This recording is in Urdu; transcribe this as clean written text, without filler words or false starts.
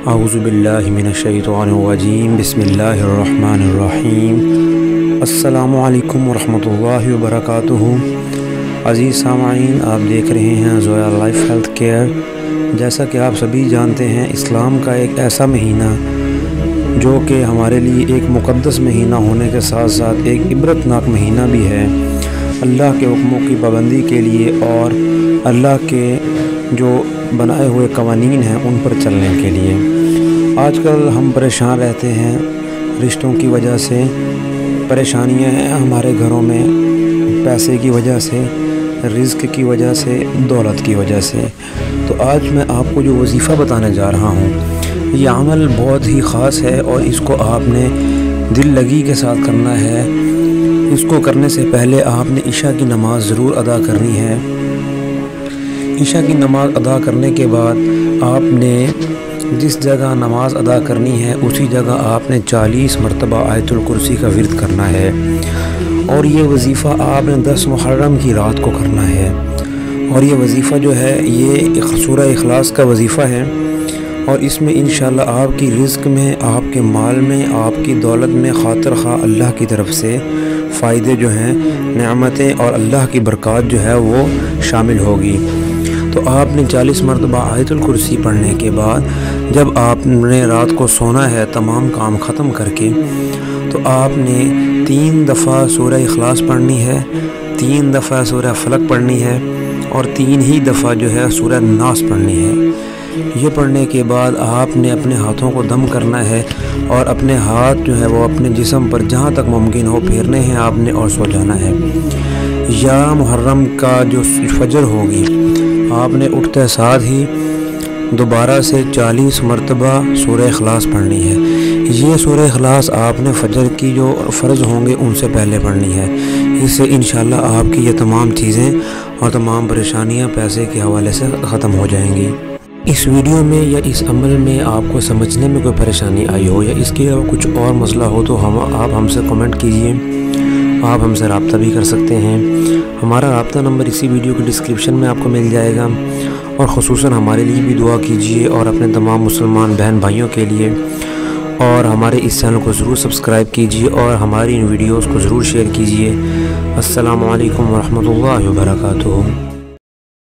اعوذ باللہ من الشیطان الرجیم بسم اللہ الرحمن الرحیم۔ السلام علیکم ورحمۃ اللہ وبرکاتہ۔ عزیز سامعین، آپ دیکھ رہے ہیں زویا لائف ہیلتھ کیئر۔ جیسا کہ آپ سبھی جانتے ہیں، اسلام کا ایک ایسا مہینہ جو کہ ہمارے لیے ایک مقدس مہینہ ہونے کے ساتھ ساتھ ایک عبرت ناک مہینہ بھی ہے، اللہ کے حکموں کی پابندی کے لیے اور اللہ کے جو بنائے ہوئے قوانین ہیں ان پر چلنے کے لیے۔ آج کل ہم پریشان رہتے ہیں، رشتوں کی وجہ سے پریشانیاں ہیں ہمارے گھروں میں، پیسے کی وجہ سے، رزق کی وجہ سے، دولت کی وجہ سے۔ تو آج میں آپ کو جو وظیفہ بتانے جا رہا ہوں، یہ عمل بہت ہی خاص ہے اور اس کو آپ نے دل لگی کے ساتھ کرنا ہے۔ اس کو کرنے سے پہلے آپ نے عشاء کی نماز ضرور ادا کرنی ہے۔ عشاء کی نماز ادا کرنے کے بعد آپ نے جس جگہ نماز ادا کرنی ہے اسی جگہ آپ نے 40 مرتبہ آیت الکرسی کا ورد کرنا ہے، اور یہ وظیفہ آپ نے 10 محرم کی رات کو کرنا ہے۔ اور یہ وظیفہ جو ہے یہ سورہ اخلاص کا وظیفہ ہے، اور اس میں انشاءاللہ آپ کی رزق میں، آپ کے مال میں، آپ کی دولت میں خاطر خواہ اللہ کی طرف سے فائدے جو ہیں، نعمتیں اور اللہ کی برکات جو ہے وہ شامل ہوگی۔ تو آپ نے 40 مرتبہ آیت الکرسی پڑھنے کے بعد جب آپ نے رات کو سونا ہے تمام کام ختم کر کے، تو آپ نے 3 دفعہ سورہ اخلاص پڑھنی ہے، 3 دفعہ سورہ فلق پڑھنی ہے، اور 3 ہی دفعہ جو ہے سورہ ناس پڑھنی ہے۔ یہ پڑھنے کے بعد آپ نے اپنے ہاتھوں کو دم کرنا ہے اور اپنے ہاتھ جو ہے وہ اپنے جسم پر جہاں تک ممکن ہو پھیرنے ہیں آپ نے، اور سو جانا ہے۔ یا محرم کا جو فجر ہوگی، آپ نے اٹھتے ساتھ ہی دوبارہ سے 40 مرتبہ سورہ اخلاص پڑھنی ہے۔ یہ سورہ اخلاص آپ نے فجر کی جو فرض ہوں گے ان سے پہلے پڑھنی ہے۔ اس سے انشاءاللہ آپ کی یہ تمام چیزیں اور تمام پریشانیاں پیسے کے حوالے سے ختم ہو جائیں گی۔ اس ویڈیو میں یا اس عمل میں آپ کو سمجھنے میں کوئی پریشانی آئی ہو یا اس کے علاوہ کچھ اور مسئلہ ہو تو آپ ہم سے کمنٹ کیجئے، آپ ہم سے رابطہ بھی کر سکتے ہیں۔ ہمارا رابطہ نمبر اسی ویڈیو کے ڈسکرپشن میں آپ کو مل جائے گا، اور خصوصاً ہمارے لیے بھی دعا کیجئے اور اپنے تمام مسلمان بہن بھائیوں کے لیے، اور ہمارے اس چینل کو ضرور سبسکرائب کیجئے اور ہماری ان ویڈیوز کو ضرور شیئر کیجئے۔ السلام علیکم ورحمۃ اللہ وبرکاتہ۔